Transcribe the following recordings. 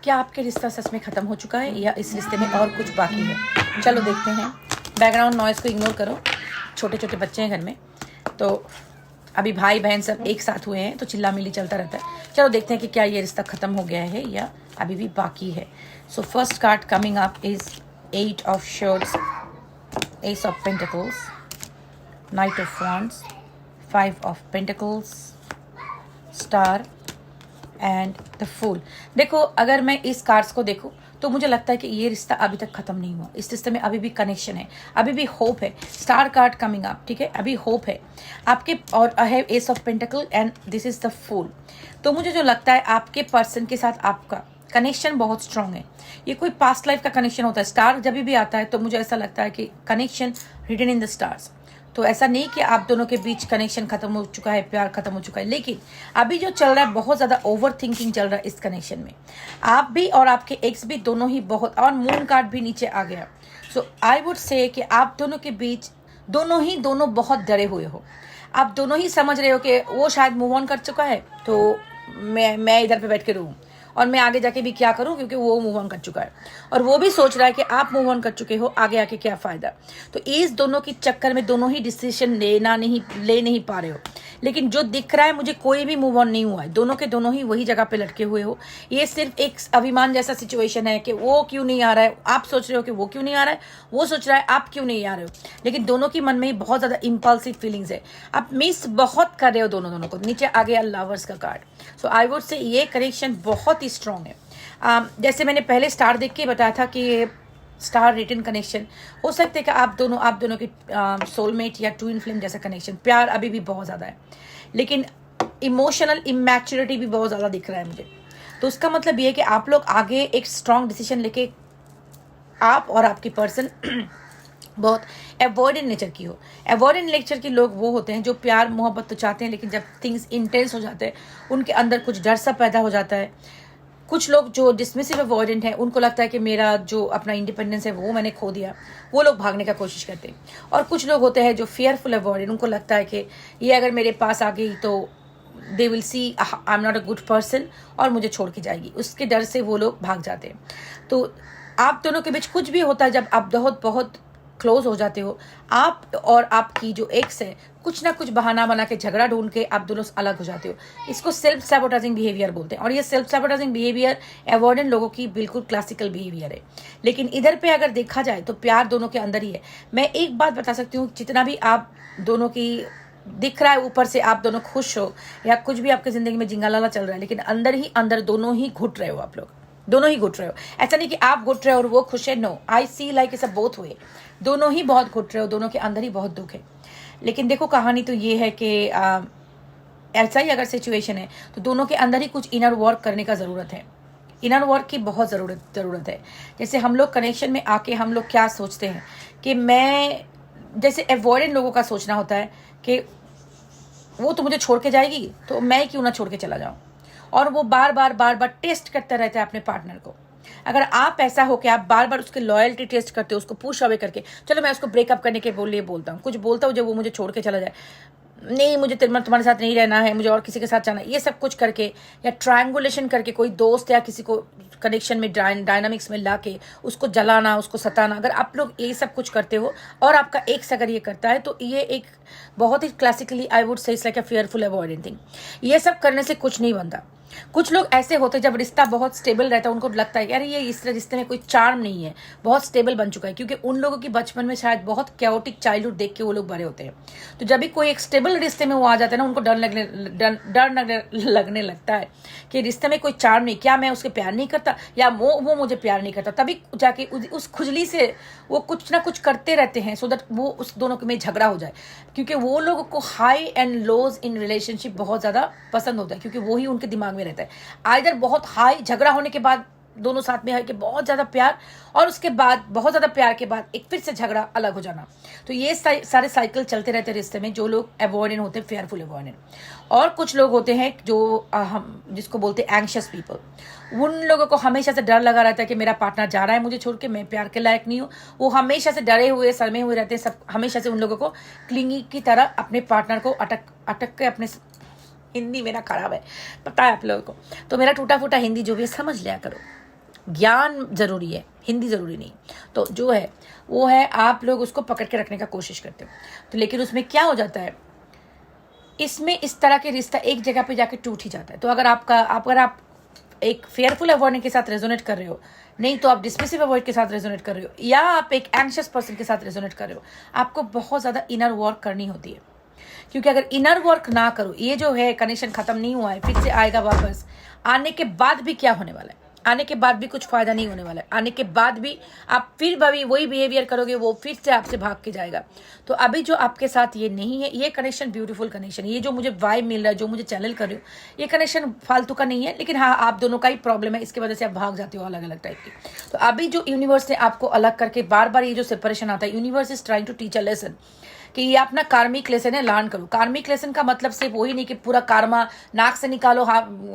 क्या आपके रिश्ता सच में ख़त्म हो चुका है या इस रिश्ते में और कुछ बाकी है? चलो देखते हैं। बैकग्राउंड नॉइज़ को इग्नोर करो, छोटे छोटे बच्चे हैं घर में, तो अभी भाई बहन सब एक साथ हुए हैं तो चिल्ला मिली चलता रहता है। चलो देखते हैं कि क्या ये रिश्ता ख़त्म हो गया है या अभी भी बाकी है। So first card coming up is 8 of shorts, Ace of Pentacles, Knight of Wands, 5 of Pentacles, Star and the fool. देखो, अगर मैं इस कार्ड्स को देखूं तो मुझे लगता है कि ये रिश्ता अभी तक खत्म नहीं हुआ। इस रिश्ते में अभी भी कनेक्शन है, अभी भी होप है। स्टार कार्ड कमिंग अप, ठीक है, अभी होप है आपके। और I have ace of pentacle and this is the fool. तो मुझे जो लगता है आपके पर्सन के साथ आपका कनेक्शन बहुत स्ट्रांग है। ये कोई पास्ट लाइफ का कनेक्शन होता है। स्टार जब भी आता है तो मुझे ऐसा लगता है कि connection written in the stars. तो ऐसा नहीं कि आप दोनों के बीच कनेक्शन खत्म हो चुका है, प्यार खत्म हो चुका है, लेकिन अभी जो चल रहा है बहुत ज़्यादा ओवर थिंकिंग चल रहा है इस कनेक्शन में। आप भी और आपके एक्स भी दोनों ही बहुत, और मून कार्ड भी नीचे आ गया। सो आई वुड से कि आप दोनों के बीच दोनों बहुत डरे हुए हो। आप दोनों ही समझ रहे हो कि वो शायद मूव ऑन कर चुका है, तो मैं इधर पे बैठ के रहूँ और मैं आगे जाके भी क्या करूं, क्योंकि वो मूव ऑन कर चुका है और वो भी सोच रहा है कि आप मूव ऑन कर चुके हो, आगे आके क्या फायदा। तो इस दोनों की चक्कर में दोनों ही डिसीजन ले नहीं पा रहे हो। लेकिन जो दिख रहा है मुझे, कोई भी मूव ऑन नहीं हुआ है, दोनों के दोनों ही वही जगह पे लटके हुए हो। ये सिर्फ एक अभिमान जैसा सिचुएशन है कि वो क्यों नहीं आ रहा है, आप सोच रहे हो कि वो क्यों नहीं आ रहा है, वो सोच रहा है आप क्यों नहीं आ रहे हो। लेकिन दोनों की मन में ही बहुत ज्यादा इम्पल्सिव फीलिंग्स है। आप मिस बहुत कर रहे हो दोनों को। नीचे आ गया लवर्स का कार्ड। सो आई वुड से ये कनेक्शन बहुत ही स्ट्रांग है। जैसे मैंने पहले स्टार देख के बताया था कि ये स्टार रिटर्न कनेक्शन हो सकते हैं कि आप दोनों की सोलमेट या ट्विन फ्लेम जैसा कनेक्शन। प्यार अभी भी बहुत ज़्यादा है, लेकिन इमोशनल इमैच्योरिटी भी बहुत ज़्यादा दिख रहा है मुझे। तो उसका मतलब ये है कि आप लोग आगे एक स्ट्रांग डिसीजन लेके, आप और आपकी पर्सन बहुत अवॉइडेंट नेचर की हो। अवॉइडेंट नेचर के लोग वो होते हैं जो प्यार मोहब्बत तो चाहते हैं, लेकिन जब थिंग्स इंटेंस हो जाते हैं उनके अंदर कुछ डर सा पैदा हो जाता है। कुछ लोग जो डिसमिसिव अवॉइडेंट हैं, उनको लगता है कि मेरा जो अपना इंडिपेंडेंस है वो मैंने खो दिया, वो लोग भागने का कोशिश करते हैं। और कुछ लोग होते हैं जो फियरफुल अवॉइडेंट, उनको लगता है कि ये अगर मेरे पास आ गई तो they will see I am not a good person और मुझे छोड़ के जाएगी, उसके डर से वो लोग भाग जाते हैं। तो आप दोनों के बीच कुछ भी होता है, जब आप बहुत क्लोज हो जाते हो, आप और आपकी जो एक्स है कुछ ना कुछ बहाना बना के, झगड़ा ढूंढ के आप दोनों अलग हो जाते हो। इसको सेल्फ सैबोटाइजिंग बिहेवियर बोलते हैं। और ये सेल्फ सैबोटाइजिंग बिहेवियर अवॉइडेंट लोगों की बिल्कुल क्लासिकल बिहेवियर है। लेकिन इधर पे अगर देखा जाए तो प्यार दोनों के अंदर ही है। मैं एक बात बता सकती हूँ, जितना भी आप दोनों की दिख रहा है ऊपर से आप दोनों खुश हो या कुछ भी आपकी जिंदगी में जिंगालाला चल रहा है, लेकिन अंदर ही अंदर दोनों ही घुट रहे हो। आप लोग दोनों ही घुट रहे हो। ऐसा नहीं कि आप घुट रहे हो और वो खुश है, no, I see like it's both हुए। दोनों ही बहुत घुट रहे हो, दोनों के अंदर ही बहुत दुख है। लेकिन देखो, कहानी तो ये है कि ऐसा ही अगर सिचुएशन है तो दोनों के अंदर ही कुछ इनर वर्क करने का ज़रूरत है। इनर वर्क की बहुत ज़रूरत है। जैसे हम लोग कनेक्शन में आके हम लोग क्या सोचते हैं कि मैं, जैसे अवॉइडेंट लोगों का सोचना होता है कि वो तो मुझे छोड़ के जाएगी तो मैं क्यों ना छोड़ के चला जाऊँ, और वो बार बार टेस्ट करता रहता है अपने पार्टनर को। अगर आप ऐसा हो कि आप बार बार उसकी लॉयल्टी टेस्ट करते हो, उसको पुश अवे करके, चलो मैं उसको ब्रेकअप करने के लिए बोलता हूँ, कुछ बोलता हूँ जब वो मुझे छोड़ के चला जाए, नहीं मुझे तुम्हारे साथ नहीं रहना है, मुझे और किसी के साथ जाना है, ये सब कुछ करके या ट्रायंगुलेशन करके कोई दोस्त या किसी को कनेक्शन में डायनामिक्स में ला के उसको जलाना, उसको सताना, अगर आप लोग ये सब कुछ करते हो और आपका एक्स अगर ये करता है तो ये एक बहुत ही classically I would say it's like a fearful avoidant thing. ये सब करने से कुछ नहीं बनता। कुछ लोग ऐसे होते हैं जब रिश्ता बहुत स्टेबल रहता है, उनको लगता है यार ये इस रिश्ते में कोई चार्म नहीं है, बहुत स्टेबल बन चुका है, क्योंकि उन लोगों की बचपन में शायद बहुत कैओटिक चाइल्डहुड देख के वो लोग बड़े होते हैं। तो जब भी कोई एक स्टेबल रिश्ते में वो आ जाता है ना, उनको डर लगने लगता है कि रिश्ते में कोई चार्म नहीं, क्या मैं उसके प्यार नहीं करता या वो मुझे प्यार नहीं करता। तभी जाके उस खुजली से वो कुछ ना कुछ करते रहते हैं सो दैट वो उस दोनों में झगड़ा हो जाए, क्योंकि वो लोगों को high and lows in relationship बहुत ज़्यादा पसंद होता है, क्योंकि वो ही उनके दिमाग में रहता है। आइदर बहुत हाई झगड़ा होने के बाद दोनों साथ में है कि बहुत ज़्यादा प्यार, और उसके बाद बहुत ज़्यादा प्यार के बाद एक फिर से झगड़ा, अलग हो जाना। तो ये सारे साइकिल चलते रहते हैं रिश्ते में, जो लोग अवॉइडेंट होते हैं, फेयरफुल अवॉइडेंट। और कुछ लोग होते हैं जो हम जिसको बोलते हैं एंग्शियस पीपल। उन लोगों को हमेशा से डर लगा रहता है कि मेरा पार्टनर जा रहा है मुझे छोड़ के, मैं प्यार के लायक नहीं हूँ। वो हमेशा से डरे हुए, सरमे हुए रहते हैं, सब हमेशा से उन लोगों को क्लिंगी की तरह अपने पार्टनर को अटक के अपने, हिंदी मेरा खराब है पता है आप लोगों को, तो मेरा टूटा फूटा हिंदी जो भी है समझ लिया करो। ज्ञान जरूरी है, हिंदी जरूरी नहीं। तो जो है वो है आप लोग उसको पकड़ के रखने का कोशिश करते हो। तो लेकिन उसमें क्या हो जाता है, इसमें इस तरह के रिश्ता एक जगह पे जाके टूट ही जाता है। तो अगर आप एक फेयरफुल अवॉइडेंट के साथ रेजोनेट कर रहे हो, नहीं तो आप डिस्मिसिव अवॉइड के साथ रेजोनेट कर रहे हो, या आप एक एंग्शियस पर्सन के साथ रेजोनेट कर रहे हो, आपको बहुत ज़्यादा इनर वर्क करनी होती है। क्योंकि अगर इनर वर्क ना करो, ये जो है कनेक्शन खत्म नहीं हुआ है, फिर से आएगा वापस। आने के बाद भी क्या होने वाला है, आने के बाद भी कुछ फायदा नहीं होने वाला है। आने के बाद भी आप फिर भी वही बिहेवियर करोगे, वो फिर से आपसे भाग के जाएगा। तो अभी जो आपके साथ ये नहीं है, ये कनेक्शन ब्यूटीफुल कनेक्शन, ये जो मुझे वाइब मिल रहा है, जो मुझे चैनल कर रही हूँ, ये कनेक्शन फालतू का नहीं है। लेकिन हाँ, आप दोनों का ही प्रॉब्लम है, इसकी वजह से आप भाग जाते हो अलग अलग टाइप की। तो अभी जो यूनिवर्स ने आपको अलग करके बार बार ये जो सेपरेशन आता है, universe is trying to teach a lesson कि ये अपना कार्मिक लेसन है, लर्न करो। कार्मिक लेसन का मतलब सिर्फ वही नहीं कि पूरा कार्मा नाक से निकालो,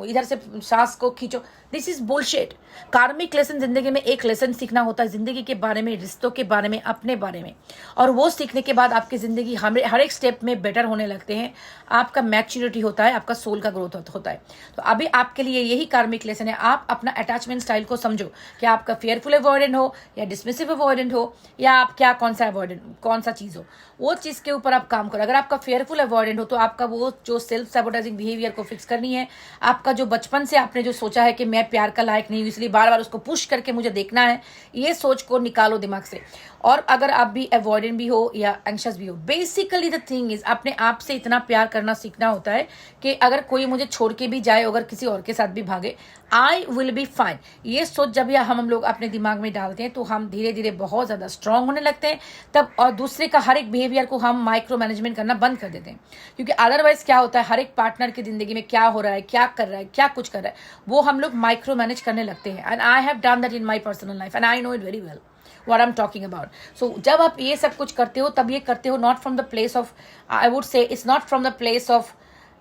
इधर से सांस को खींचो, दिस इज बुलशिट। कार्मिक लेसन जिंदगी में एक लेसन सीखना होता है, जिंदगी के बारे में, रिश्तों के बारे में, अपने बारे में। और वो सीखने के बाद आपकी जिंदगी हर एक स्टेप में बेटर होने लगते हैं, आपका मैच्योरिटी होता है, आपका सोल का ग्रोथ होता है। तो अभी आपके लिए यही कार्मिक लेसन है। आप अपना अटैचमेंट स्टाइल को समझो कि आपका फेयरफुल अवॉइडेंट हो या डिसमिसिव अवॉइडेंट हो, या आप क्या कौन सा चीज हो, वो चीज के ऊपर आप काम करो। अगर आपका फेयरफुल अवॉइडेंट हो तो आपका वो जो सेल्फ सैबोटाइजिंग बिहेवियर को फिक्स करनी है। आपका जो बचपन से आपने जो सोचा है कि मैं प्यार का लायक नहीं हूं, इसलिए बार बार उसको पुश करके मुझे देखना है, ये सोच को निकालो दिमाग से। और अगर आप भी अवॉइडेंट भी हो या एंग्शियस भी हो, बेसिकली द थिंग इज अपने आप से इतना प्यार करना सीखना होता है कि अगर कोई मुझे छोड़ के भी जाए, अगर किसी और के साथ भी भागे, आई विल बी फाइन। ये सोच जब हम लोग अपने दिमाग में डालते हैं तो हम धीरे धीरे बहुत ज्यादा स्ट्रांग होने लगते हैं तब, और दूसरे का हर एक बिहेवियर को हम माइक्रो मैनेजमेंट करना बंद कर देते हैं। क्योंकि अदरवाइज क्या होता है, हर एक पार्टनर की जिंदगी में क्या हो रहा है, क्या कर रहा है, क्या कुछ कर रहा है, वो हम लोग माइक्रो मैनेज करने लगते हैं। And I have done that in my personal life and I know it very well what I'm talking about. So जब आप ये सब कुछ करते हो तब ये करते हो not from the place of, I would say it's not from the place of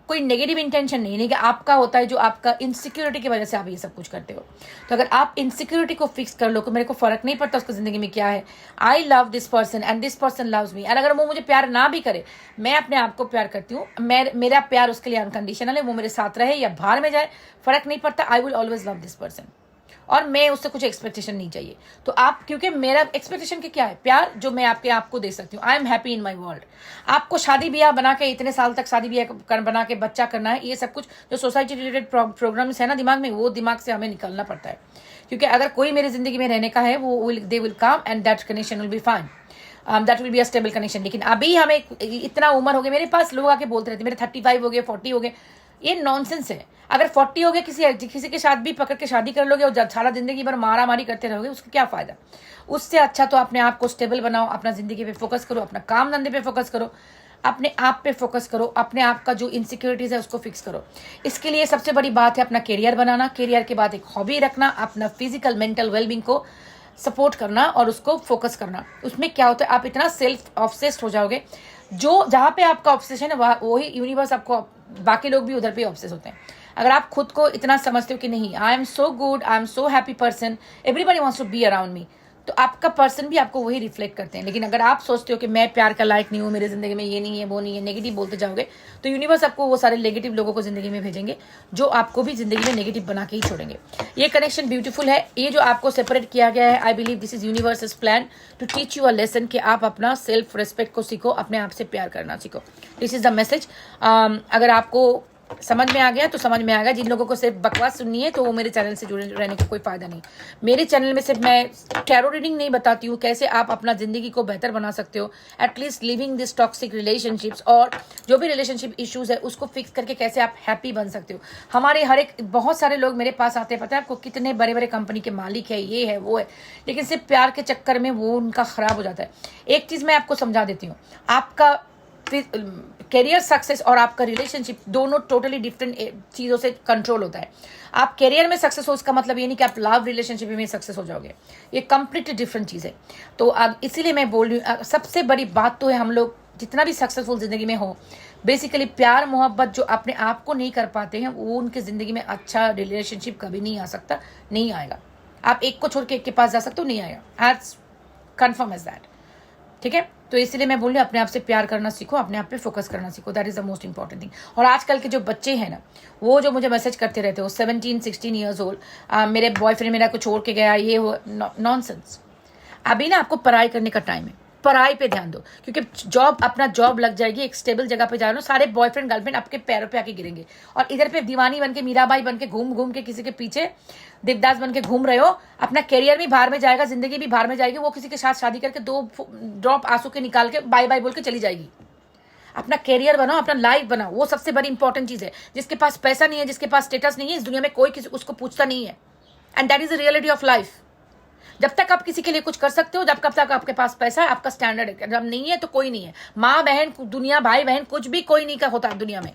कोई नेगेटिव इंटेंशन नहीं कि आपका होता है, जो आपका इनसिक्योरिटी की वजह से आप ये सब कुछ करते हो। तो अगर आप इनसिक्योरिटी को फिक्स कर लो कि मेरे को फर्क नहीं पड़ता उसकी जिंदगी में क्या है, I love this person and this person loves me, and अगर वो मुझे प्यार ना भी करे, मैं अपने आप को प्यार करती हूँ, मेरा प्यार उसके लिए अनकंडीशनल है, वो मेरे साथ रहे या बाहर में जाए, फर्क नहीं पड़ता, I will always love this person. और मैं उससे कुछ एक्सपेक्टेशन नहीं चाहिए। तो आप, क्योंकि मेरा एक्सपेक्टेशन के क्या है, प्यार जो मैं आपको दे सकती हूँ, I am happy in my world. आपको शादी ब्याह बना के, इतने साल तक शादी ब्याह बना के बच्चा करना है, ये सब कुछ जो सोसाइटी रिलेटेड प्रोग्राम्स है ना दिमाग में, वो दिमाग से हमें निकालना पड़ता है। क्योंकि अगर कोई मेरी जिंदगी में रहने का है, वो they will come and that connection will be fine, that will be a stable connection. लेकिन अभी हमें इतना उम्र हो गया, मेरे पास लोग आके बोलते रहते मेरे 35 हो गए, 40 हो गए, ये नॉनसेंस है। अगर 40 हो गया, किसी के साथ भी पकड़ के शादी कर लोगे और सारा जिंदगी भर मारा मारी करते रहोगे, उसका क्या फायदा। उससे अच्छा तो अपने आप को स्टेबल बनाओ, अपना जिंदगी पे फोकस करो, अपना काम धंधे पे फोकस करो, अपने आप पे फोकस करो, अपने आप का जो इनसिक्योरिटीज है उसको फिक्स करो। इसके लिए सबसे बड़ी बात है अपना कैरियर बनाना, कैरियर के बाद एक हॉबी रखना, अपना फिजिकल मेंटल वेलबींग को सपोर्ट करना और उसको फोकस करना। उसमें क्या होता है, आप इतना सेल्फ ऑब्सेस्ड हो जाओगे, जो जहाँ पे आपका ऑब्सेशन है वही यूनिवर्स आपको, बाकी लोग भी उधर पे ऑब्सेस होते हैं। अगर आप खुद को इतना समझते हो कि नहीं, I am so good, I am so happy person, everybody wants to be around me, तो आपका पर्सन भी आपको वही रिफ्लेक्ट करते हैं। लेकिन अगर आप सोचते हो कि मैं प्यार का लायक नहीं हूँ, मेरी जिंदगी में ये नहीं है, वो नहीं है, नेगेटिव बोलते जाओगे, तो यूनिवर्स आपको वो सारे नेगेटिव लोगों को जिंदगी में भेजेंगे जो आपको भी जिंदगी में नेगेटिव बना के ही छोड़ेंगे। ये कनेक्शन ब्यूटीफुल है। ये जो आपको सेपरेट किया गया है, I believe this is universe plan to teach you a lesson कि आप अपना सेल्फ रेस्पेक्ट को सीखो, अपने आप से प्यार करना सीखो। This is the message. अगर आपको समझ में आ गया तो समझ में आ गया। जिन लोगों को सिर्फ बकवास सुननी है तो वो मेरे चैनल से जुड़े रहने का कोई फायदा नहीं। मेरे चैनल में सिर्फ मैं टैरो रीडिंग नहीं बताती हूँ, कैसे आप अपना जिंदगी को बेहतर बना सकते हो, at least living this toxic relationships, और जो भी रिलेशनशिप इश्यूज है उसको फिक्स करके कैसे आप हैप्पी बन सकते हो। हमारे हर एक, बहुत सारे लोग मेरे पास आते हैं, पता है आपको, कितने बड़े बड़े कंपनी के मालिक है, ये है वो है, लेकिन सिर्फ प्यार के चक्कर में वो उनका खराब हो जाता है। एक चीज मैं आपको समझा देती हूँ, आपका कैरियर सक्सेस और आपका रिलेशनशिप दोनों टोटली डिफरेंट चीजों से कंट्रोल होता है। आप कैरियर में सक्सेस हो, इसका मतलब ये नहीं कि आप लव रिलेशनशिप में सक्सेस हो जाओगे, ये कंप्लीटली डिफरेंट चीज है। तो अब इसीलिए मैं बोल रही हूँ, सबसे बड़ी बात तो है, हम लोग जितना भी सक्सेसफुल जिंदगी में हो, बेसिकली प्यार मोहब्बत जो अपने आप को नहीं कर पाते हैं, वो उनके जिंदगी में अच्छा रिलेशनशिप कभी नहीं आ सकता, नहीं आएगा। आप एक को छोड़ के एक के पास जा सकते हो, नहीं आएगा, एज कन्फर्म एज दैट। ठीक है। तो इसलिए मैं बोल रही हूँ अपने आप से प्यार करना सीखो, अपने आप पे फोकस करना सीखो, that is the most important thing. और आजकल के जो बच्चे हैं ना, वो जो मुझे मैसेज करते रहते हो 17-16 ईयर्स ओल्ड, मेरे बॉयफ्रेंड मेरा को छोड़ के गया, ये हो, नॉनसेंस। अभी ना आपको पढ़ाई करने का टाइम है, पढ़ाई पे ध्यान दो, क्योंकि जॉब, अपना जॉब लग जाएगी, एक स्टेबल जगह पे जा रहे हो, सारे बॉयफ्रेंड गर्लफ्रेंड आपके पैरों पे आके गिरेंगे, और इधर पे दीवानी बन के, मीराबाई बन के घूम घूम के किसी के पीछे देवदास बन के घूम रहे हो, अपना करियर भी बाहर में जाएगा, जिंदगी भी बाहर में जाएगी, वो किसी के साथ शादी करके 2 ड्रॉप आंसू के निकाल के बाय बाय बोल के चली जाएगी। अपना करियर बनाओ, अपना लाइफ बनाओ, वो सबसे बड़ी इंपॉर्टेंट चीज है। जिसके पास पैसा नहीं है, जिसके पास स्टेटस नहीं है, इस दुनिया में कोई किसी उसको पूछता नहीं है, and that is the reality of life. जब तक आप किसी के लिए कुछ कर सकते हो, जब कब तक आपके पास पैसा है, आपका स्टैंडर्ड है, जब नहीं है तो कोई नहीं है। माँ बहन दुनिया, भाई बहन कुछ भी कोई नहीं का होता दुनिया में,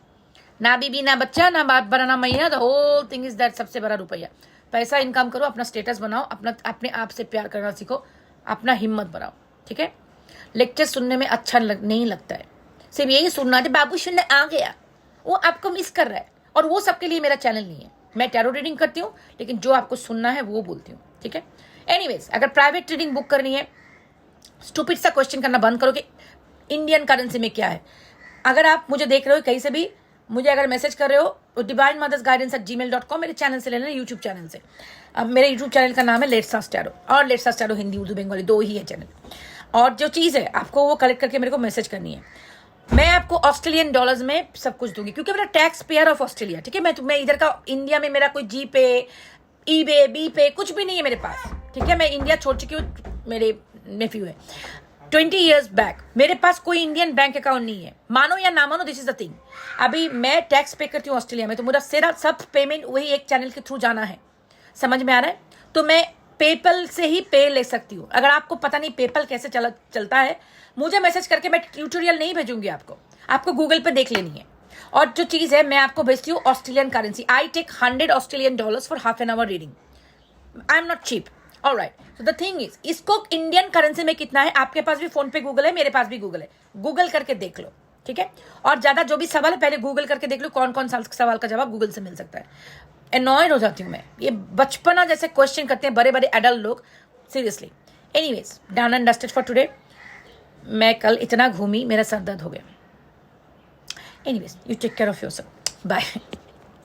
ना बीबी ना बच्चा ना बाप बड़ा ना मैया, the whole thing is that, सबसे बड़ा रुपया। पैसा इनकम करो, अपना स्टेटस बनाओ, अपना अपने आप से प्यार करना सीखो, अपना हिम्मत बढ़ाओ, ठीक है। लेक्चर सुनने में अच्छा नहीं लगता है, सिर्फ यही सुनना है बाबू सुनने आ गया, वो आपको मिस कर रहा है, और वो सबके लिए मेरा चैनल नहीं है। मैं टैरो रीडिंग करती हूँ, लेकिन जो आपको सुनना है वो बोलती हूँ, ठीक है। एनीवेज, अगर प्राइवेट रीडिंग बुक करनी है, स्टूपिड सा क्वेश्चन करना बंद करो कि इंडियन करेंसी में क्या है। अगर आप मुझे देख रहे हो कहीं से भी, मुझे अगर मैसेज कर रहे हो तो divinemothersguidance@gmail.com मेरे चैनल से ले लेना, यूट्यूब चैनल से। अब मेरे यूट्यूब चैनल का नाम है लेट्स टैरो, और लेट्स टैरो हिंदी उर्दू बंगाली 2 ही है चैनल। और जो चीज़ है आपको वो कलेक्ट करके मेरे को मैसेज करनी है। मैं आपको ऑस्ट्रेलियन डॉलर्स में सब कुछ दूंगी, क्योंकि मेरा टैक्स पेयर ऑफ ऑस्ट्रेलिया, ठीक है। मैं इधर का, इंडिया में मेरा कोई जी पे, ई पे, बी पे कुछ भी नहीं है मेरे पास, ठीक है। मैं इंडिया छोड़ चुकी हूँ, मेरे नेफ्यू है 20 ईयर्स बैक, मेरे पास कोई इंडियन बैंक अकाउंट नहीं है, मानो या ना मानो, दिस इज द थिंग। अभी मैं टैक्स पे करती हूँ ऑस्ट्रेलिया में, तो मेरा सारा सब पेमेंट वही एक चैनल के थ्रू जाना है, समझ में आ रहा है। तो मैं पेपल से ही पे ले सकती हूँ। अगर आपको पता नहीं पेपल कैसे चलता है, मुझे मैसेज करके, मैं ट्यूटोरियल नहीं भेजूंगी आपको गूगल पे देख लेनी है। और जो चीज़ है मैं आपको भेजती हूँ Australian currency. I take $100 Australian for half an hour reading, I am not cheap, alright. So the thing is, इसको इंडियन करेंसी में कितना है, आपके पास भी फोन पे गूगल है, मेरे पास भी गूगल है, गूगल करके देख लो, ठीक है। और ज्यादा जो भी सवाल है पहले गूगल करके देख लो, कौन कौन सा सवाल का जवाब गूगल से मिल सकता है। एनॉयड हो जाती हूँ मैं, ये बचपना जैसे क्वेश्चन करते हैं बड़े बड़े एडल्ट लोग, seriously. Anyways, done and dusted for today. मैं कल इतना घूमी, मेरा सर दर्द हो गया। Anyways, you take care of yourself, bye.